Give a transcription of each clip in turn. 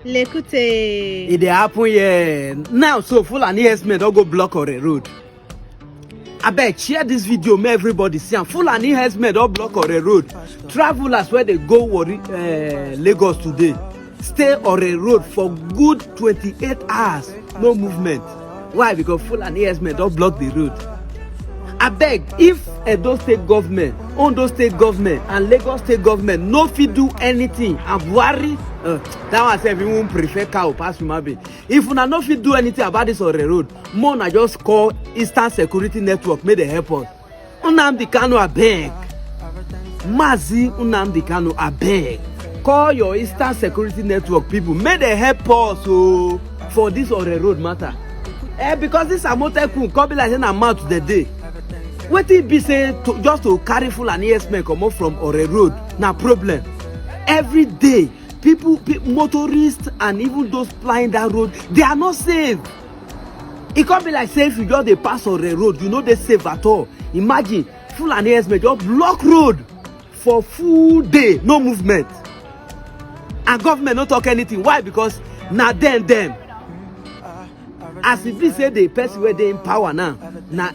L'écoutez. It dey happen here. Now, so Fulani herdsmen don't go block on the road. I beg, share this video, make everybody see. And Fulani herdsmen don't block on the road. Travelers where they go Lagos today, stay on the road for good 28 hours, no movement. Why? Because Fulani herdsmen don't block the road. I beg, if Edo state government, Ondo state government, and Lagos state government no fit do anything, and Buhari, that one say everyone prefer cow pass human being. If una no fit do anything about this on the road, more na just call Eastern Security Network, make they help us. Nnamdi Kanu abeg, Mazi Nnamdi Kanu abeg, call your Eastern Security Network people, make they help us for this on the road matter. Because this Amotekun come be like say na mouth the day. Wetin be say just to carry Fulani herdsmen comot from Ore road na problem. Every day people, motorists and even those plying that road, they are not safe. E come be like say if you just dey pass Ore road, you no dey safe at all. Imagine Fulani herdsmen just block road for full day, no movement, and government no talk anything. Why? Because na them. As if we say the person where they in power now, na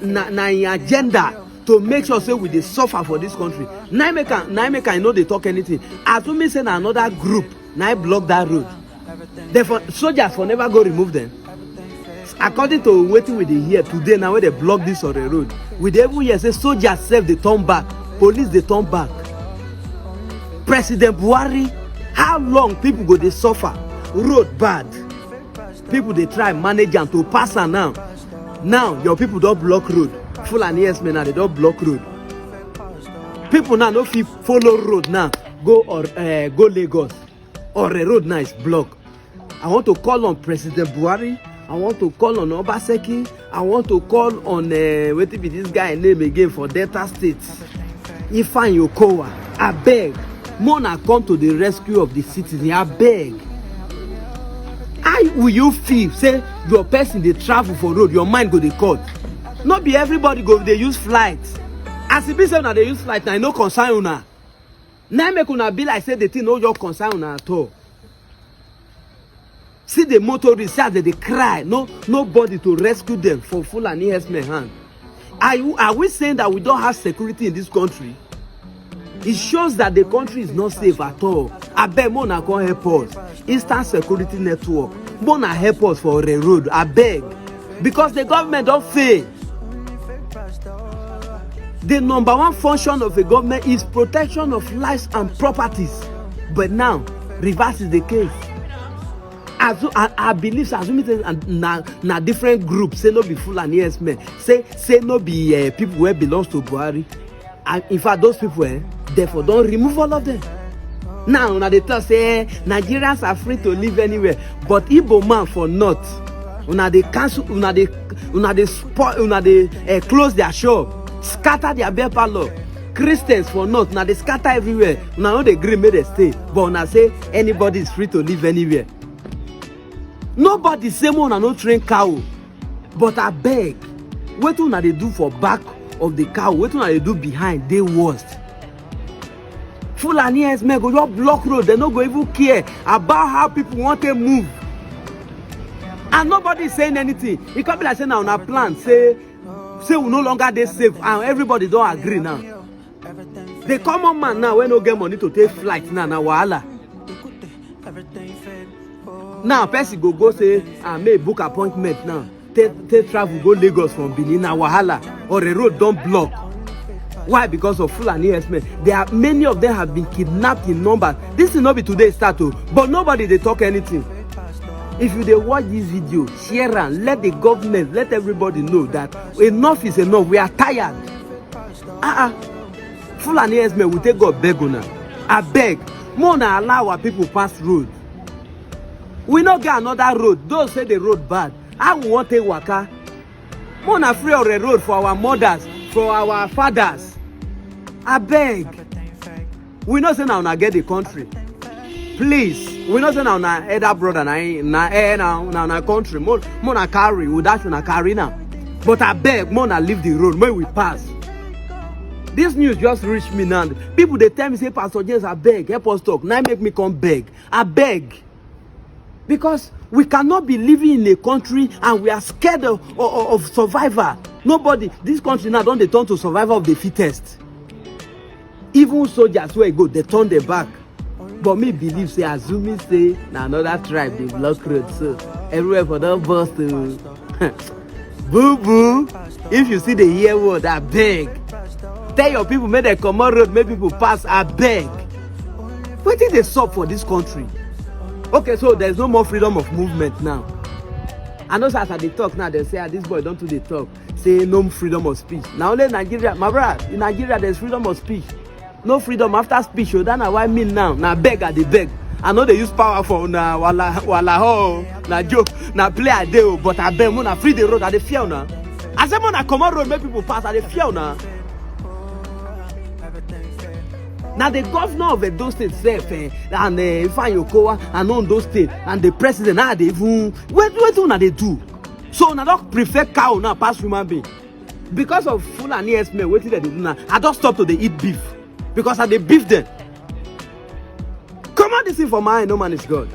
in agenda to make sure say we dey suffer for this country. Now make I know they talk anything. As we say na another group, now block that road. Therefore, soldiers for never go remove them. According to wetin we dey hear today, now where they block this on the road, we dey even hear say soldiers self they turn back, police they turn back. President Buhari, how long people go dey suffer? Road bad. People they try manage and to pass her now. Now your people don't block road. Fulani herdsmen now they don't block road. People now no fit follow road now. Go Lagos. Or the road now is blocked. I want to call on President Buhari. I want to call on Obaseki. I want to call on what be this guy name again for Delta State. Ifeanyi Okowa. I beg. Mona come to the rescue of the citizen. I beg. How will you feel say your person dey travel for road, your mind go dey cut? Not be everybody go dey use flight. As e be say una dey use flight, na no concern una. Now make una be like say the thing no just concern una at all. See the motorists, see as they cry, nobody to rescue them for Fulani herdsmen hand. Are we saying that we don't have security in this country? It shows that the country is not safe at all. Abeg, Mona come help us. Eastern Security Network, Mona help us for the road. Abeg, because the government don't fail. The number one function of a government is protection of lives and properties. But now, reverse is the case. I believe, assuming na different groups, say no be Fulani herdsmen, say no be people who belongs to Buhari. And in fact, those people, therefore, don't remove all of them. Now, una dey talk say Nigerians are free to live anywhere, but Igbo man for north, una dey cancel, una dey spoil, una dey close their shop, scatter their beer parlor. Christians for north, una dey scatter everywhere. Una no dey gree make they stay, but una say anybody is free to live anywhere. Nobody say una no train cow, but abeg, wetin una dey do for back of the cow, wetin una dey do behind dey worst. Fulani herdsmen go just block road, they no go even care about how people want to move. And nobody is saying anything. It can be like saying now on our plan, say we no longer dey safe, and everybody don't agree now. The common man now, when no get money to take flight now, na wahala. Now person go say, may book appointment now. Take travel go Lagos from Benin, na wahala. Or the road don't block. Why? Because of Fulani herdsmen. Many of them have been kidnapped in numbers. This will not be today's start, but nobody they talk anything. If you they watch this video, share and let the government, let everybody know that enough is enough. We are tired. Fulani herdsmen will take God beg on. I beg, more than allow our people pass road. We not get another road. Those say the road bad. I want a waka. More than free on the road for our mothers, for our fathers. I beg. We not say now na get the country. Please, we not say now na elder brother na country. More na carry, we dash na carry now. But I beg, more na leave the road. May we pass. This news just reached me now. People they tell me say Pastor James, I beg, help us talk. Now make me come beg. I beg. Because we cannot be living in a country and we are scared of survival. Nobody, this country now don't they turn to survival of the fittest. Even soldiers where go, they turn their back. But me believe say assuming say na another tribe they block road, so everywhere for them bust to boo boo. If you see the hear word, I beg. Tell your people make they come on road, make people pass, I beg. What did they solve for this country? Okay, so there's no more freedom of movement now. And those as they talk now, they say, this boy don't do the talk. Say no freedom of speech. Now only Nigeria, my brother, in Nigeria there's freedom of speech. No freedom after speech. So that's why I mean now. Now beg at the beg. I know they use power for na wala ho, na joke, na play a day, but I beg na free the road at the fear now. I say na come on road make people pass at the fear now. Now the governor of those states self and Ifeanyi Okowa and on those states and the president now they even what do now they do? So now don't prefer cow now pass human being. Because of Fulani herdsmen, what did they do now? I don't stop to they eat beef. Because I they beef them. Come on, this thing for mine, no man is God.